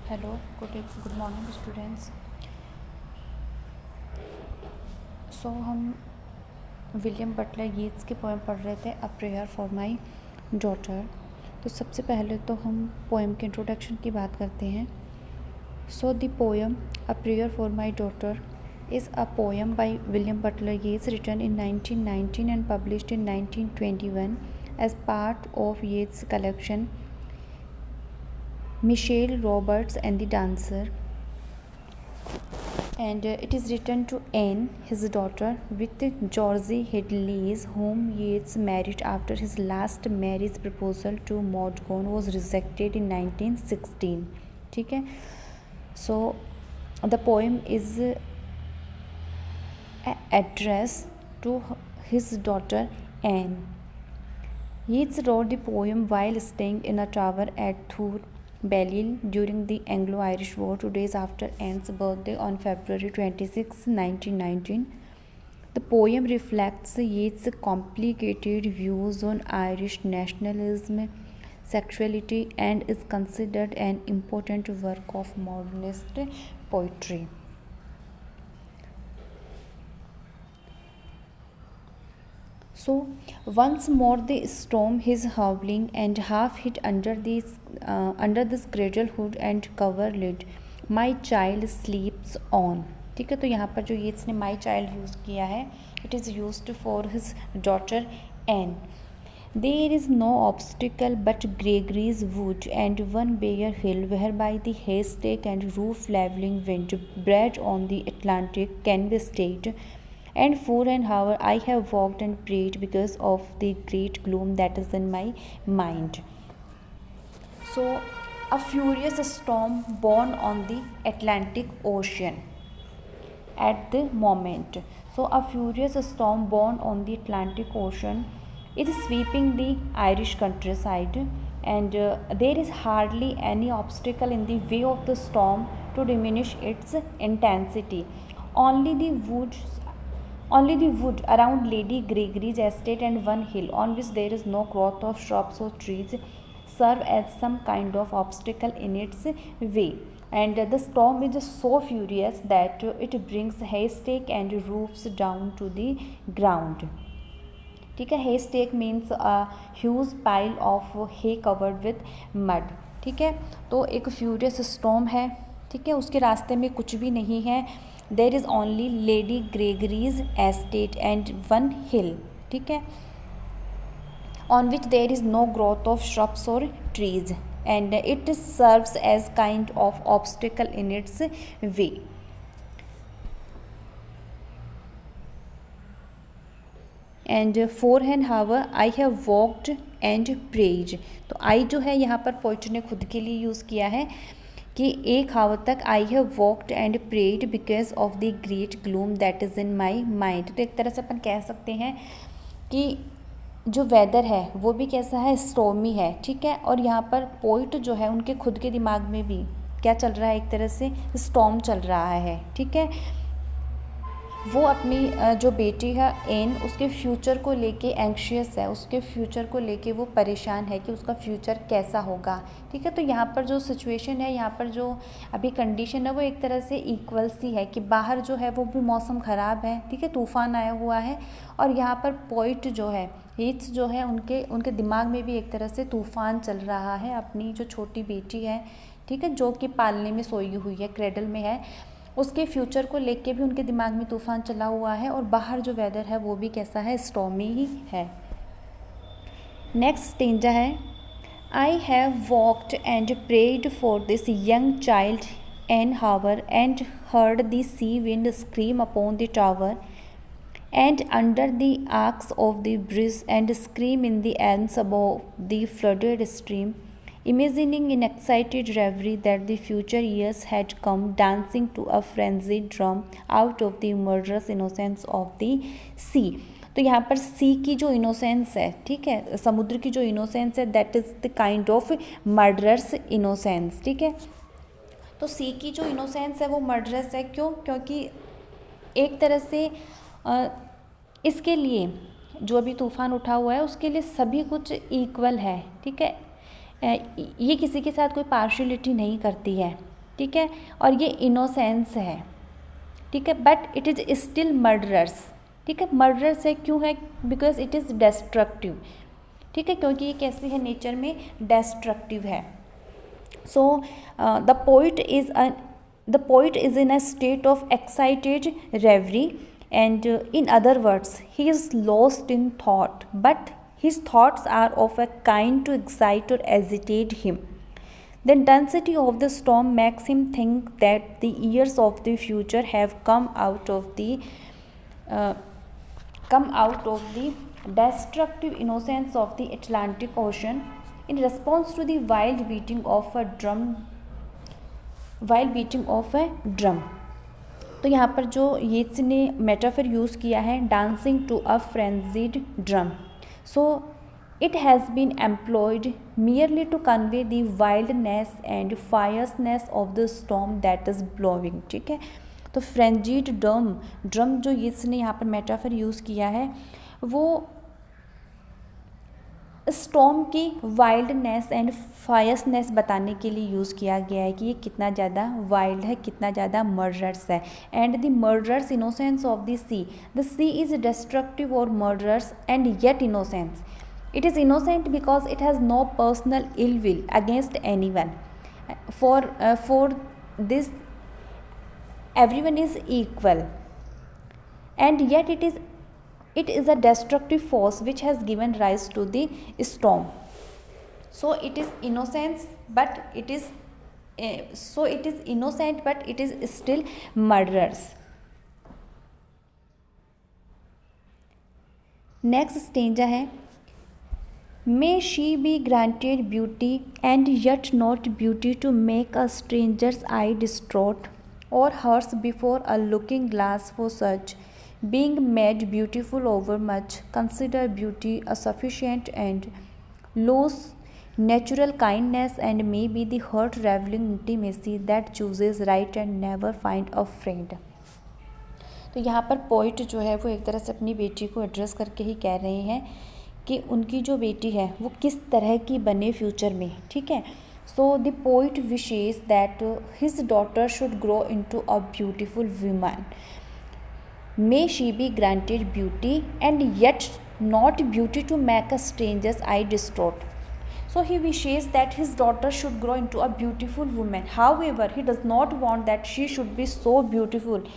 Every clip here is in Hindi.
Hello, good morning students. हम विलियम बटलर येट्स के पोएम पढ़ रहे थे, a prayer for my daughter. तो सबसे पहले तो हम पोएम के इंट्रोडक्शन की बात करते हैं। The poem a prayer for my daughter is a poem by William Butler Yeats written in 1919 and published in 1921 as part of Yeats' collection Michelle Roberts and the Dancer. And it is written to Anne, his daughter, with Georgie Headleys, whom Yeats married after his last marriage proposal to Maud Gonne was rejected in 1916. ठीक है, so the poem is addressed to his daughter Anne. Yeats wrote the poem while staying in a tower at Thur, Balliol during the Anglo-Irish War, 2 days after Anne's birthday on February 26, 1919. The poem reflects Yeats' complicated views on Irish nationalism, sexuality, and is considered an important work of modernist poetry. So once more the storm is howling and half hid under this cradle hood and cover lid. My child sleeps on. ठीक है, तो यहाँ पर जो येट्स ने माई चाइल्ड यूज़ किया है, it is used for his daughter Anne. There is no obstacle but Gregory's wood and one bare hill whereby the haystack and roof levelling wind bred on the Atlantic can be stayed. And 4 I have walked and prayed because of the great gloom that is in my mind. So, a furious storm born on the Atlantic Ocean at the moment. So, a furious storm born on the Atlantic Ocean is sweeping the Irish countryside, and there is hardly any obstacle in the way of the storm to diminish its intensity. Only the wood around Lady Gregory's estate and one hill on which there is no growth of shrubs or trees serve as some kind of obstacle in its way. And the storm is so furious that it brings haystack and roofs down to the ground. ठीक है, haystack means a huge pile of hay covered with mud. ठीक है, तो एक फ्यूरियस स्टॉर्म है. ठीक है, उसके रास्ते में कुछ भी नहीं है. There is only Lady Gregory's estate and one hill. ठीक है, on which there is no growth of shrubs or trees, and it serves as kind of obstacle in its way. And 4 I have walked and prayed. तो I जो है यहाँ पर पोइटर ने खुद के लिए यूज़ किया है कि 1 hour तक I have walked and prayed because of the great gloom that is in my mind. तो एक तरह से अपन कह सकते हैं कि जो वेदर है वो भी कैसा है, स्टॉर्मी है. ठीक है, और यहाँ पर पोइट जो है उनके खुद के दिमाग में भी क्या चल रहा है, एक तरह से स्टॉर्म चल रहा है. ठीक है, वो अपनी जो बेटी है एन, उसके फ्यूचर को लेके एंग्शियस है, उसके फ्यूचर को लेके वो परेशान है कि उसका फ्यूचर कैसा होगा. ठीक है, तो यहाँ पर जो सिचुएशन है, यहाँ पर जो अभी कंडीशन है वो एक तरह से इक्वल सी है कि बाहर जो है वो भी मौसम ख़राब है. ठीक है, तूफ़ान आया हुआ है, और यहाँ पर पोइट जो है, येट्स जो है, उनके दिमाग में भी एक तरह से तूफ़ान चल रहा है. अपनी जो छोटी बेटी है, ठीक है, जो कि पालने में सोई हुई है, क्रेडल में है, उसके फ्यूचर को लेके भी उनके दिमाग में तूफ़ान चला हुआ है, और बाहर जो वेदर है वो भी कैसा है, स्टॉर्मी ही है. नेक्स्ट स्टेंजा है, I have walked and prayed for this young child an hour and heard the sea wind scream upon the tower and under the arcs of the bridge and scream in the elms above the flooded stream, imagining in excited reverie that the future years had come dancing to a frenzied drum out of the murderous innocence of the sea. तो यहाँ पर सी की जो इनोसेंस है, ठीक है, समुद्र की जो इनोसेंस है, that is the kind of murderous innocence. ठीक है, तो सी की जो इनोसेंस है वो मर्डरस है. क्यों? क्योंकि एक तरह से इसके लिए जो अभी तूफ़ान उठा हुआ है उसके लिए सभी कुछ इक्वल है. ठीक है, ये किसी के साथ कोई पार्शियलिटी नहीं करती है. ठीक है, और ये इनोसेंस है, ठीक है, but it is still murderers, ठीक है, मर्डरर्स है, क्यों है, बिकॉज इट इज़ डेस्ट्रक्टिव, ठीक है, क्योंकि ये कैसी है, नेचर में डेस्ट्रक्टिव है. So the poet is in a state of excited reverie, and in other words he is lost in thought, but his thoughts are of a kind to excite or agitate him. The intensity of the storm makes him think that the years of the future have come out of the destructive innocence of the Atlantic Ocean in response to the wild beating of a drum. तो यहाँ पर जो येट्स ने मेटाफर यूज़ किया है, dancing to a frenzied drum, so it has been employed merely to convey the wildness and fierceness of the storm that is blowing, ठीक है. तो फ्रेंजीड ड्रम जो येट्स ने यहाँ पर मेटाफर यूज़ किया है, वो स्टॉर्म की वाइल्डनेस एंड फायर्सनेस बताने के लिए यूज़ किया गया है कि ये कितना ज़्यादा वाइल्ड है, कितना ज़्यादा मर्डरस है. And the murderous innocence of the sea is destructive और murderous and yet innocence. It is innocent because it has no personal ill will against anyone. For this, everyone is equal, and yet it is a destructive force which has given rise to the storm. So it is innocence, but it is innocent, but it is still murderous. Next stanza है, May she be granted beauty, and yet not beauty to make a stranger's eye distraught, or hers before a looking glass for such, being made beautiful overmuch, consider beauty a sufficient and lose natural kindness, and may be the hurt raveling intimacy that chooses right and never find a friend. तो यहाँ पर पोइट जो है वो एक तरह से अपनी बेटी को एड्रेस करके ही कह रहे हैं कि उनकी जो बेटी है वो किस तरह की बने फ्यूचर में, ठीक है. So the poet wishes that his daughter should grow into a beautiful woman. May she be granted beauty and yet not beauty to make a stranger's eye distraught. So he wishes that his daughter should grow into a beautiful woman. However, he does not want that she should be so beautiful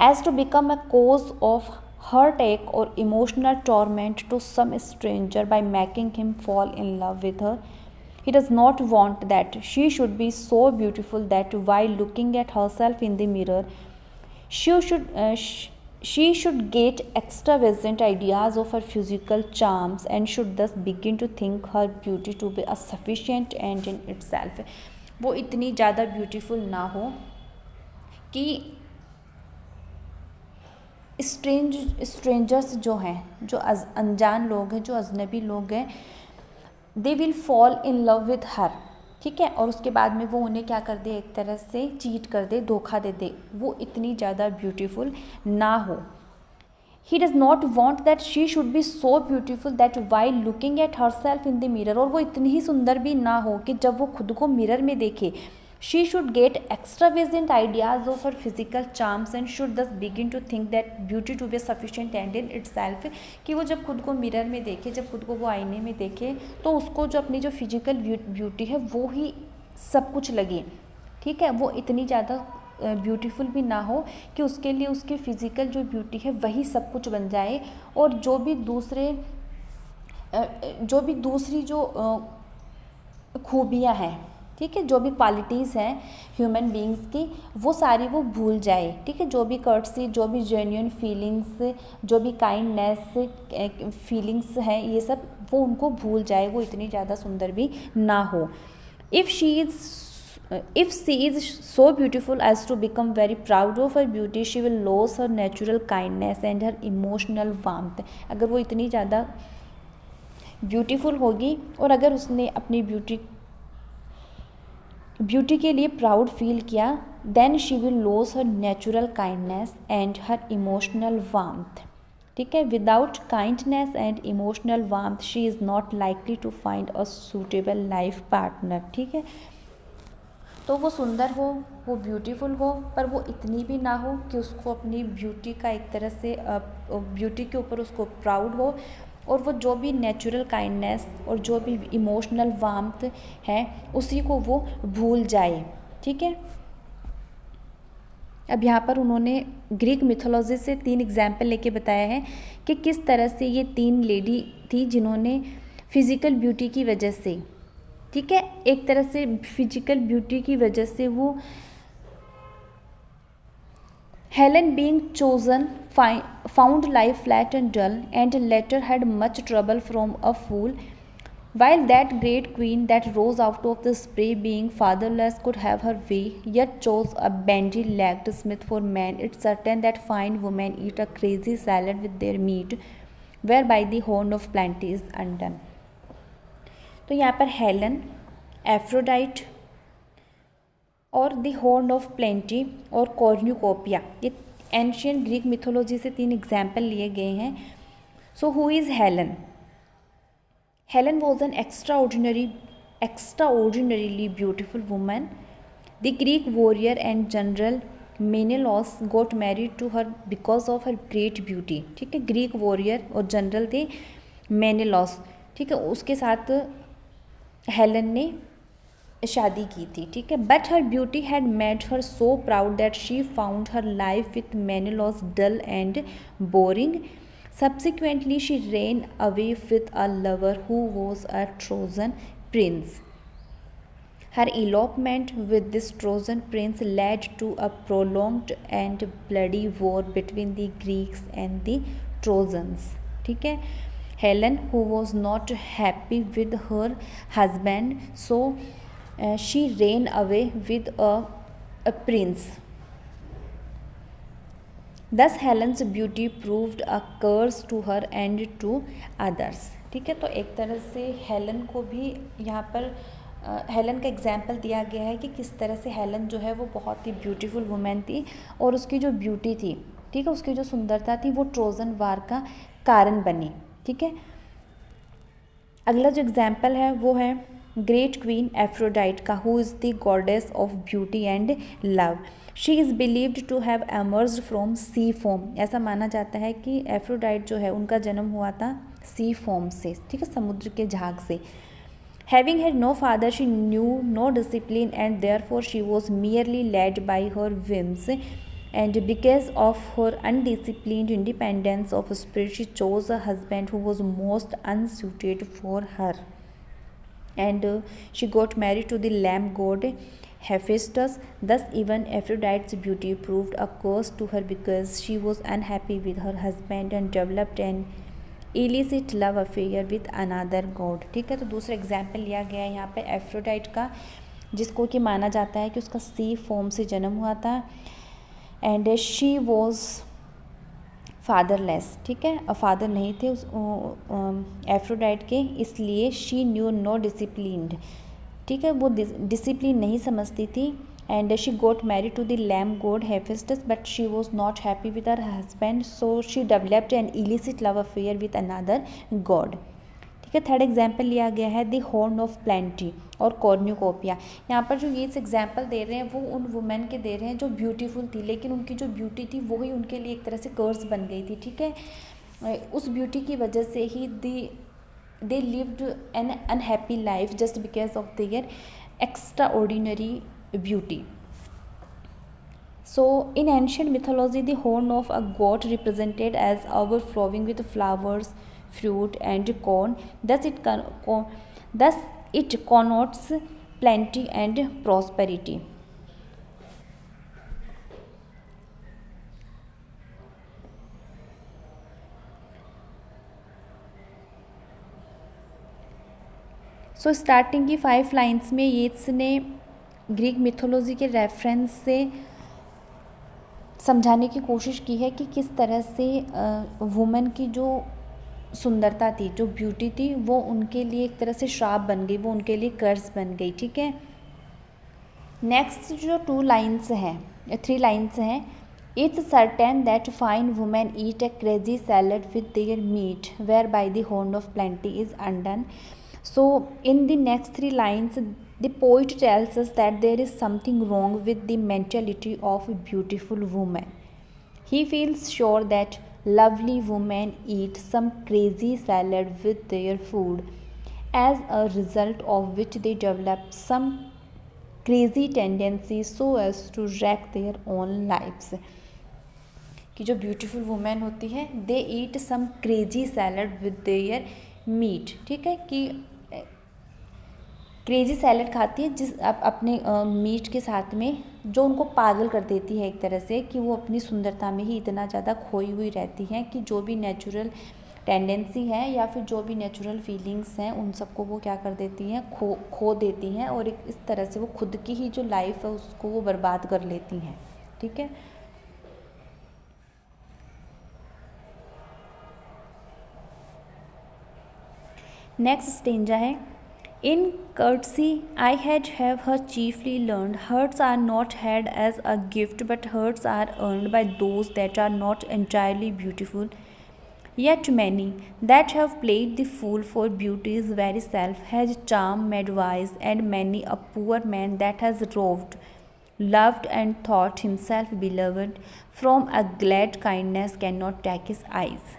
as to become a cause of heartache or emotional torment to some stranger by making him fall in love with her. He does not want that she should be so beautiful that while looking at herself in the mirror, she should get extravagant ideas of her physical charms and should thus begin to think her beauty to be a sufficient end in itself. वो इतनी ज़्यादा ब्यूटीफुल ना हो कि स्ट्रेंजर्स जो हैं, जो अनजान लोग हैं, जो अजनबी लोग हैं, they will fall in love with her, ठीक है, और उसके बाद में वो उन्हें क्या कर दे, एक तरह से चीट कर दे, धोखा दे दे, वो इतनी ज़्यादा ब्यूटीफुल ना हो. He does not want that she should be so beautiful that while looking at herself in the mirror, और वो इतनी ही सुंदर भी ना हो कि जब वो खुद को मिरर में देखे, she should get extravagant ideas of her physical charms and should thus begin to think that beauty to be sufficient end in itself. कि वो जब खुद को मिरर में देखे, जब खुद को वो आईने में देखे, तो उसको जो अपनी जो फिजिकल ब्यूटी है वो ही सब कुछ लगे, ठीक है, वो इतनी ज़्यादा ब्यूटीफुल भी ना हो कि उसके लिए उसकी फ़िज़िकल जो ब्यूटी है वही सब कुछ बन जाए, और जो भी दूसरी जो खूबियाँ हैं, ठीक है, जो भी क्वालिटीज़ हैं ह्यूमन बींग्स की, वो सारी वो भूल जाए, ठीक है, जो भी कर्टसी, जो भी जेन्युइन फीलिंग्स, जो भी काइंडनेस फीलिंग्स हैं, ये सब वो उनको भूल जाए, वो इतनी ज़्यादा सुंदर भी ना हो. If she is so beautiful as to become very proud of her beauty, she will lose her natural kindness and her emotional warmth. अगर वो इतनी ज़्यादा ब्यूटीफुल होगी और अगर उसने अपनी ब्यूटी के लिए प्राउड फील किया, then she will lose her natural kindness and her emotional warmth, ठीक है. Without kindness and emotional warmth, she is not likely to find a suitable life partner, ठीक है. तो वो सुंदर हो, वो ब्यूटीफुल हो, पर वो इतनी भी ना हो कि उसको अपनी ब्यूटी का एक तरह से ब्यूटी के ऊपर उसको प्राउड हो, और वो जो भी नेचुरल काइंडनेस और जो भी इमोशनल वार्मथ है उसी को वो भूल जाए। ठीक है। अब यहाँ पर उन्होंने ग्रीक मिथोलॉजी से 3 एग्जाम्पल लेके बताया है कि किस तरह से ये 3 लेडी थी जिन्होंने फिज़िकल ब्यूटी की वजह से, ठीक है, एक तरह से फिजिकल ब्यूटी की वजह से वो Helen being chosen found life flat and dull and later had much trouble from a fool, while that great queen that rose out of the spray being fatherless could have her way, yet chose a bandy-legged smith for man. It's certain that fine women eat a crazy salad with their meat, whereby the horn of plenty is undone. तो यहाँ पर हेलन, एफ्रोडाइट और द हॉर्न ऑफ प्लेंटी और कॉर्न्यूकोपिया, ये एंशियंट ग्रीक मिथोलॉजी से 3 एग्जाम्पल लिए गए हैं। So who is Helen? Helen was an extraordinarily beautiful woman. The Greek warrior and general Menelaus got married to her because of her great beauty. ठीक है, ग्रीक वॉरियर और जनरल थे मेनेलॉस, ठीक है, उसके साथ हेलन ने शादी की थी। ठीक है, but her beauty had made her so proud that she found her life with Menelaus dull and boring. Subsequently, she ran away with a lover who was a Trojan prince. Her elopement with this Trojan prince led to a prolonged and bloody war between the Greeks and the Trojans. ठीक है, Helen, who was not happy with her husband, so she ran away with a prince. Thus Helen's beauty proved a curse to her and to others. ठीक है, तो एक तरह से हेलन को भी यहाँ पर हेलन का एग्जाम्पल दिया गया है कि किस तरह से हेलन जो है वो बहुत ही ब्यूटीफुल वुमेन थी, और उसकी जो ब्यूटी थी, ठीक है, उसकी जो सुंदरता थी वो ट्रोजन वार का कारण बनी। ठीक है, अगला जो एग्जाम्पल है वो है ग्रेट क्वीन एफ्रोडाइट का, who is the goddess of beauty and love. She is believed to have emerged from sea foam. ऐसा माना जाता है कि एफ्रोडाइट जो है उनका जन्म हुआ था सी फोम से, ठीक है, समुद्र के झाग से. Having had no father she knew no discipline and therefore she was merely led by her whims, and because of her undisciplined independence of spirit she chose a husband who was most unsuited for her, and she got married to the lamb god Hephaestus. Thus even Aphrodite's beauty proved a curse to her because she was unhappy with her husband and developed an illicit love affair with another god. ठीक है, तो दूसरा एग्जाम्पल लिया गया है यहाँ पे एफ्रोडाइट का, जिसको कि माना जाता है कि उसका सी फॉर्म से जन्म हुआ था, एंड शी वॉज फादरलेस. ठीक है, फादर नहीं थे उस एफ्रोडाइट के, इसलिए शी न्यू नो डिसिप्लिन्ड. ठीक है, वो डिसिप्लिन नहीं समझती थी. And she got married to the lame god Hephaestus, but she was not happy with her husband, so she developed an illicit love affair with another god. ठीक है, थर्ड एग्जाम्पल लिया गया है द हॉर्न ऑफ प्लेंटी और कॉर्न्यूकोपिया. यहाँ पर जो ये एग्जाम्पल दे रहे हैं वो उन वुमेन के दे रहे हैं जो ब्यूटीफुल थी, लेकिन उनकी जो ब्यूटी थी वो ही उनके लिए एक तरह से कर्स बन गई थी. ठीक है, उस ब्यूटी की वजह से ही they lived an unhappy life just because of their extraordinary beauty. So in ancient mythology the horn of a goat represented as overflowing with flowers, fruit and corn. Thus it connotes plenty and prosperity. So starting की 5 लाइन्स में येट्स ने ग्रीक मिथोलॉजी के रेफरेंस से समझाने की कोशिश की है कि किस तरह से वुमेन की जो सुंदरता थी, जो ब्यूटी थी, वो उनके लिए एक तरह से श्राप बन गई, वो उनके लिए कर्ज बन गई. ठीक है, नेक्स्ट जो 3 लाइन्स हैं, it's certain that fine women eat a crazy salad with their meat whereby the horn of plenty is undone. So in the next 3 lines The poet tells us that there is something wrong with the mentality of beautiful women. He feels sure that lovely women eat some crazy salad with their food, as a result of which they develop some crazy tendency so as to wreck their own lives. कि जो ब्यूटीफुल वुमेन होती है they eat some crazy salad with their meat, ठीक है, कि क्रेजी सैलड खाती है जिस अपने मीट के साथ में, जो उनको पागल कर देती है एक तरह से, कि वो अपनी सुंदरता में ही इतना ज़्यादा खोई हुई रहती हैं कि जो भी नेचुरल टेंडेंसी है या फिर जो भी नेचुरल फीलिंग्स हैं उन सबको वो क्या कर देती हैं, खो देती हैं, और एक इस तरह से वो खुद की ही जो लाइफ है उसको वो बर्बाद कर लेती हैं, ठीक है। नेक्स्ट स्टेंजा है, इन courtesy I had have her chiefly learned, hearts are not had as a gift but hearts are earned by those that are not entirely beautiful, yet many that have played the fool for beauty's very self has charm made wise, and many a poor man that has roved, loved and thought himself beloved, from a glad kindness cannot take his eyes.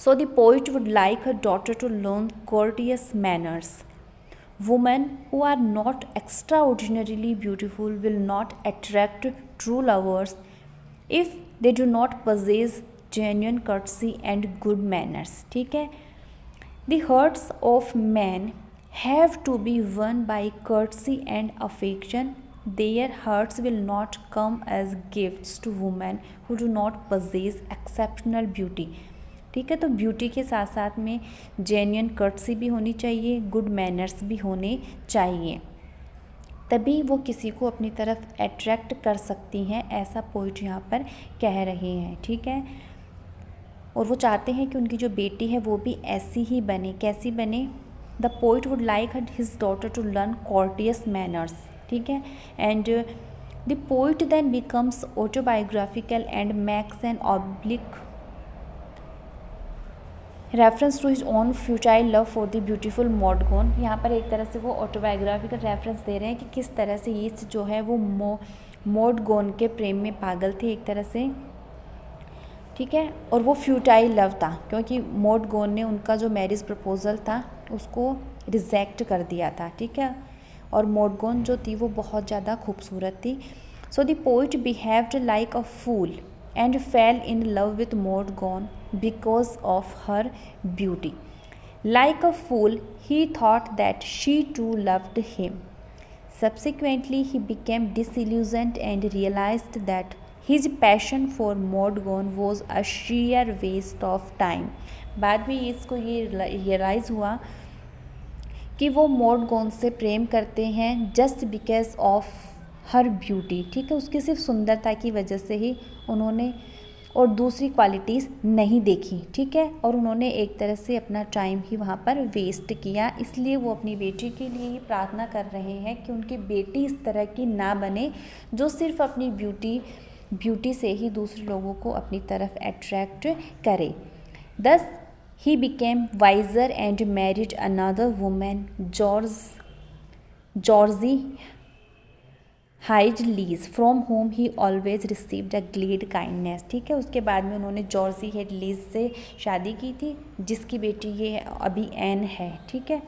So the poet would like her daughter to learn courteous manners. Women who are not extraordinarily beautiful will not attract true lovers if they do not possess genuine courtesy and good manners, ठीक है। The hearts of men have to be won by courtesy and affection. Their hearts will not come as gifts to women who do not possess exceptional beauty, ठीक है। तो ब्यूटी के साथ साथ में जेन्युइन कर्टसी भी होनी चाहिए, गुड मैनर्स भी होने चाहिए, तभी वो किसी को अपनी तरफ अट्रैक्ट कर सकती हैं, ऐसा पोइट यहाँ पर कह रहे हैं, ठीक है। और वो चाहते हैं कि उनकी जो बेटी है वो भी ऐसी ही बने, कैसी बने। The poet would like his daughter to learn courteous manners, ठीक है। And the poet then becomes autobiographical and makes an oblique reference to his own futile love for the beautiful Maud Gonne. यहाँ पर एक तरह से वो ऑटोबायोग्राफिकल रेफरेंस दे रहे हैं कि किस तरह से ये जो है वो मॉडगोन के प्रेम में पागल थे एक तरह से, ठीक है। और वो फ्यूटाइल लव था क्योंकि मॉडगोन ने उनका जो मैरिज प्रपोजल था उसको रिजेक्ट कर दिया था, ठीक है। और मॉडगोन जो थी वो बहुत ज़्यादा खूबसूरत थी। So the poet behaved like a fool and fell in love with Mordaunt because of her beauty. Like a fool, he thought that she too loved him. Subsequently, he became disillusioned and realized that his passion for Mordaunt was a sheer waste of time. बाद में इसको ये रियलाइज़ हुआ कि वो मॉडगोन से प्रेम करते हैं just because of her beauty, ठीक है। उसकी सिर्फ सुंदरता की वजह से ही उन्होंने और दूसरी क्वालिटीज़ नहीं देखी, ठीक है। और उन्होंने एक तरह से अपना टाइम ही वहाँ पर वेस्ट किया। इसलिए वो अपनी बेटी के लिए ही प्रार्थना कर रहे हैं कि उनकी बेटी इस तरह की ना बने जो सिर्फ अपनी ब्यूटी से ही दूसरे लोगों को अपनी तरफ अट्रैक्ट करे। Thus he became wiser and married another woman, Georgie Hyde Lees, from home he always received a glad kindness, ठीक है। उसके बाद में उन्होंने जॉर्जी हेडलीज से शादी की थी जिसकी बेटी ये अभी एन है, ठीक है।